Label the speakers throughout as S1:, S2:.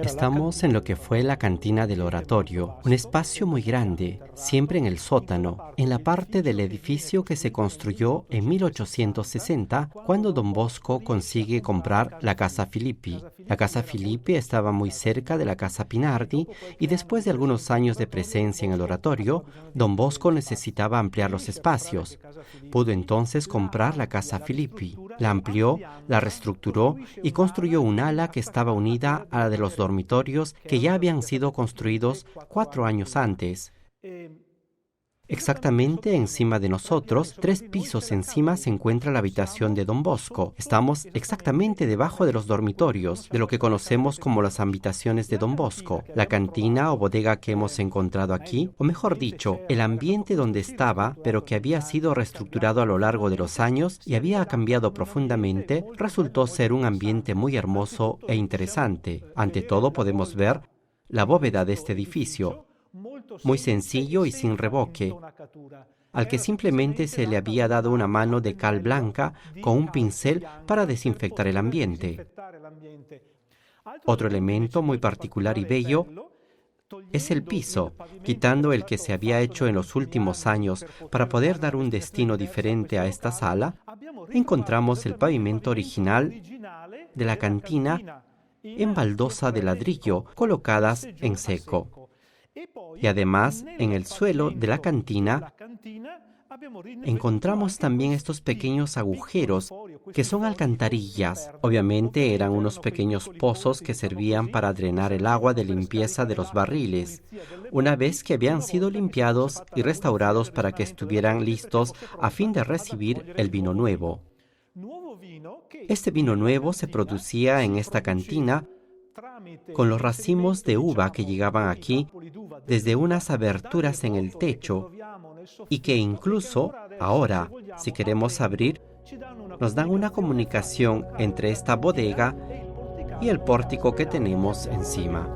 S1: Estamos en lo que fue la cantina del oratorio, un espacio muy grande, siempre en el sótano, en la parte del edificio que se construyó en 1860, cuando Don Bosco consigue comprar la Casa Filippi. La Casa Filippi estaba muy cerca de la Casa Pinardi y después de algunos años de presencia en el oratorio, Don Bosco necesitaba ampliar los espacios. Pudo entonces comprar la Casa Filippi, la amplió, la reestructuró y construyó un ala que estaba unida a la de los dormitorios que ya habían sido construidos 4 años antes. Exactamente encima de nosotros, 3 pisos encima, se encuentra la habitación de Don Bosco. Estamos exactamente debajo de los dormitorios, de lo que conocemos como las habitaciones de Don Bosco. La cantina o bodega que hemos encontrado aquí, o mejor dicho, el ambiente donde estaba, pero que había sido reestructurado a lo largo de los años y había cambiado profundamente, resultó ser un ambiente muy hermoso e interesante. Ante todo podemos ver la bóveda de este edificio, muy sencillo y sin revoque, al que simplemente se le había dado una mano de cal blanca con un pincel para desinfectar el ambiente. Otro elemento muy particular y bello es el piso, quitando el que se había hecho en los últimos años para poder dar un destino diferente a esta sala. Encontramos el pavimento original de la cantina en baldosa de ladrillo colocadas en seco. Y además, en el suelo de la cantina encontramos también estos pequeños agujeros que son alcantarillas. Obviamente eran unos pequeños pozos que servían para drenar el agua de limpieza de los barriles, una vez que habían sido limpiados y restaurados para que estuvieran listos a fin de recibir el vino nuevo. Este vino nuevo se producía en esta cantina con los racimos de uva que llegaban aquí desde unas aberturas en el techo y que incluso ahora, si queremos abrir, nos dan una comunicación entre esta bodega y el pórtico que tenemos encima.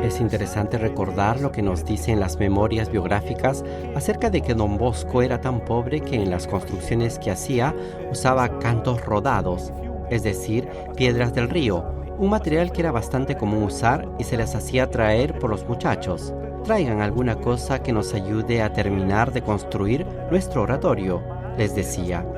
S1: Es interesante recordar lo que nos dicen las memorias biográficas acerca de que Don Bosco era tan pobre que en las construcciones que hacía usaba cantos rodados, es decir, piedras del río, un material que era bastante común usar y se les hacía traer por los muchachos. Traigan alguna cosa que nos ayude a terminar de construir nuestro oratorio, les decía.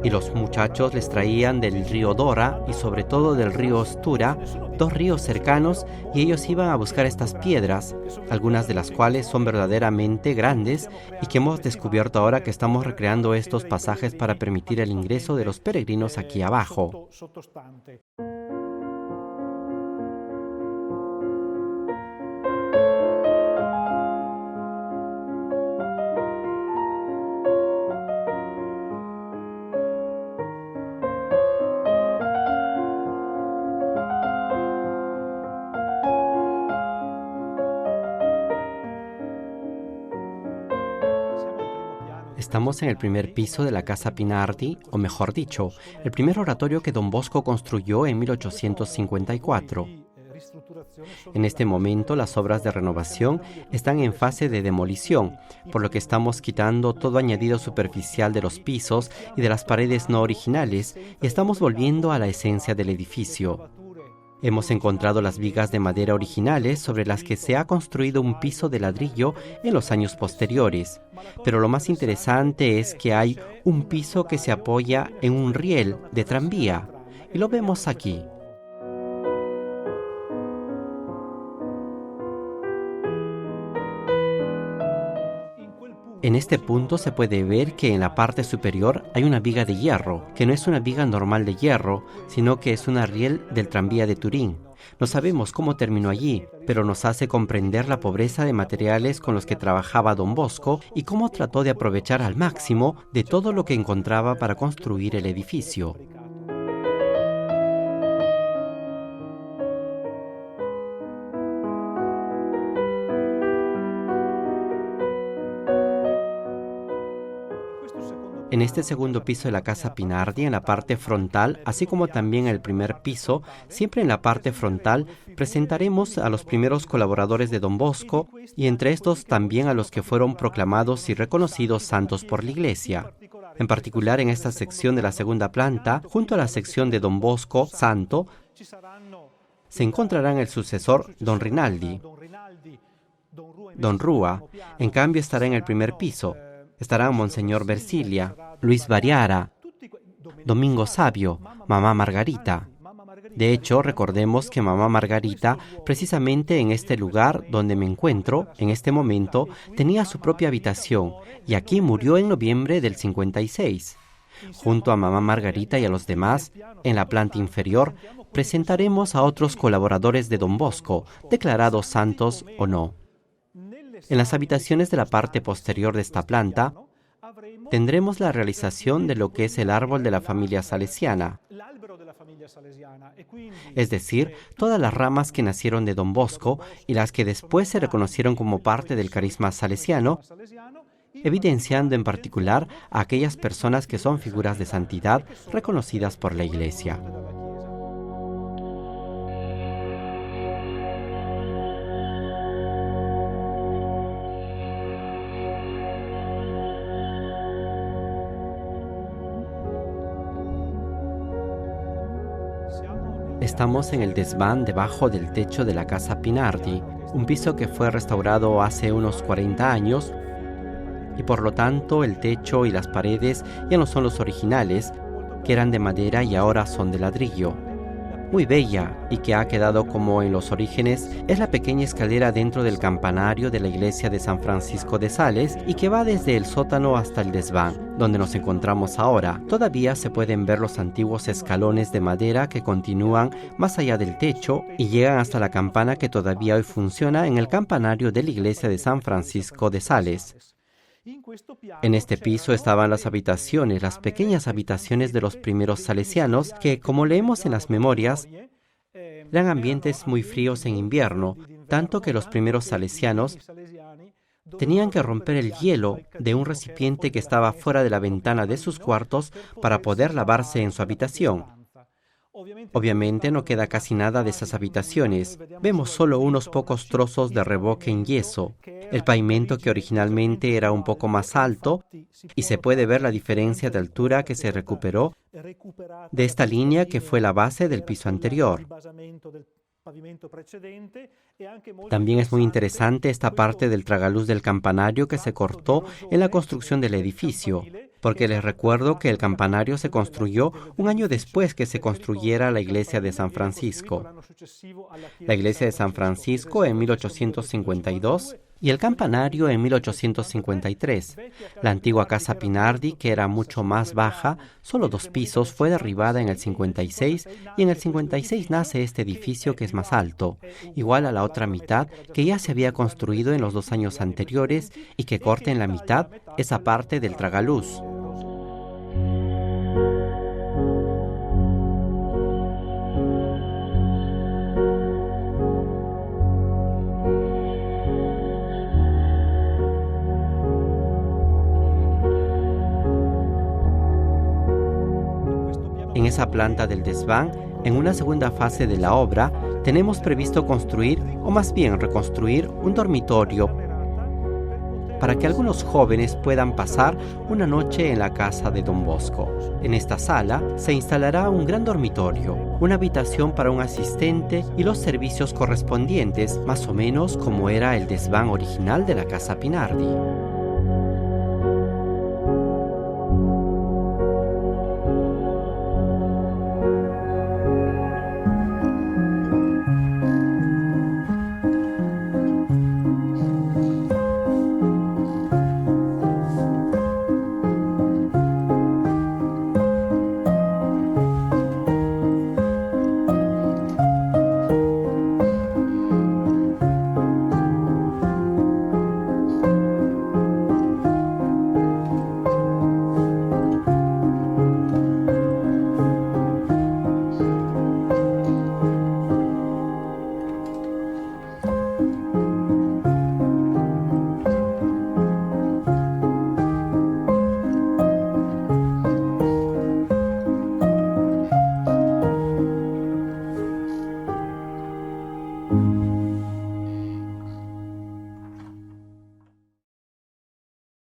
S1: Y los muchachos les traían del río Dora y sobre todo del río Ostura, 2 ríos cercanos, y ellos iban a buscar estas piedras, algunas de las cuales son verdaderamente grandes y que hemos descubierto ahora que estamos recreando estos pasajes para permitir el ingreso de los peregrinos aquí abajo. Estamos en el primer piso de la Casa Pinardi, o mejor dicho, el primer oratorio que Don Bosco construyó en 1854. En este momento las obras de renovación están en fase de demolición, por lo que estamos quitando todo añadido superficial de los pisos y de las paredes no originales y estamos volviendo a la esencia del edificio. Hemos encontrado las vigas de madera originales sobre las que se ha construido un piso de ladrillo en los años posteriores, pero lo más interesante es que hay un piso que se apoya en un riel de tranvía, y lo vemos aquí. En este punto se puede ver que en la parte superior hay una viga de hierro, que no es una viga normal de hierro, sino que es una riel del tranvía de Turín. No sabemos cómo terminó allí, pero nos hace comprender la pobreza de materiales con los que trabajaba Don Bosco y cómo trató de aprovechar al máximo de todo lo que encontraba para construir el edificio. En este segundo piso de la Casa Pinardi, en la parte frontal, así como también en el primer piso, siempre en la parte frontal, presentaremos a los primeros colaboradores de Don Bosco y entre estos también a los que fueron proclamados y reconocidos santos por la Iglesia. En particular, en esta sección de la segunda planta, junto a la sección de Don Bosco, santo, se encontrarán el sucesor Don Rinaldi, Don Rúa. En cambio, estará en el primer piso. Estarán Monseñor Versilia, Luis Variara, Domingo Sabio, Mamá Margarita. De hecho, recordemos que Mamá Margarita, precisamente en este lugar donde me encuentro, en este momento, tenía su propia habitación y aquí murió en noviembre del 56. Junto a Mamá Margarita y a los demás, en la planta inferior, presentaremos a otros colaboradores de Don Bosco, declarados santos o no. En las habitaciones de la parte posterior de esta planta, tendremos la realización de lo que es el árbol de la familia salesiana, es decir, todas las ramas que nacieron de Don Bosco y las que después se reconocieron como parte del carisma salesiano, evidenciando en particular a aquellas personas que son figuras de santidad reconocidas por la Iglesia. Estamos en el desván debajo del techo de la Casa Pinardi, un piso que fue restaurado hace unos 40 años y por lo tanto el techo y las paredes ya no son los originales, que eran de madera y ahora son de ladrillo. Muy bella y que ha quedado como en los orígenes es la pequeña escalera dentro del campanario de la iglesia de San Francisco de Sales y que va desde el sótano hasta el desván, donde nos encontramos ahora. Todavía se pueden ver los antiguos escalones de madera que continúan más allá del techo y llegan hasta la campana que todavía hoy funciona en el campanario de la iglesia de San Francisco de Sales. En este piso estaban las habitaciones, las pequeñas habitaciones de los primeros salesianos que, como leemos en las memorias, eran ambientes muy fríos en invierno, tanto que los primeros salesianos tenían que romper el hielo de un recipiente que estaba fuera de la ventana de sus cuartos para poder lavarse en su habitación. Obviamente no queda casi nada de esas habitaciones. Vemos solo unos pocos trozos de revoque en yeso, el pavimento que originalmente era un poco más alto y se puede ver la diferencia de altura que se recuperó de esta línea que fue la base del piso anterior. También es muy interesante esta parte del tragaluz del campanario que se cortó en la construcción del edificio, porque les recuerdo que el campanario se construyó un año después que se construyera la iglesia de San Francisco. La iglesia de San Francisco en 1852 y el campanario en 1853. La antigua Casa Pinardi, que era mucho más baja, solo 2 pisos, fue derribada en el 56 y en el 56 nace este edificio que es más alto, igual a la otra mitad que ya se había construido en los 2 años anteriores y que corta en la mitad esa parte del tragaluz. En esa planta del desván, en una segunda fase de la obra, tenemos previsto construir, o más bien reconstruir, un dormitorio para que algunos jóvenes puedan pasar una noche en la casa de Don Bosco. En esta sala se instalará un gran dormitorio, una habitación para un asistente y los servicios correspondientes, más o menos como era el desván original de la Casa Pinardi.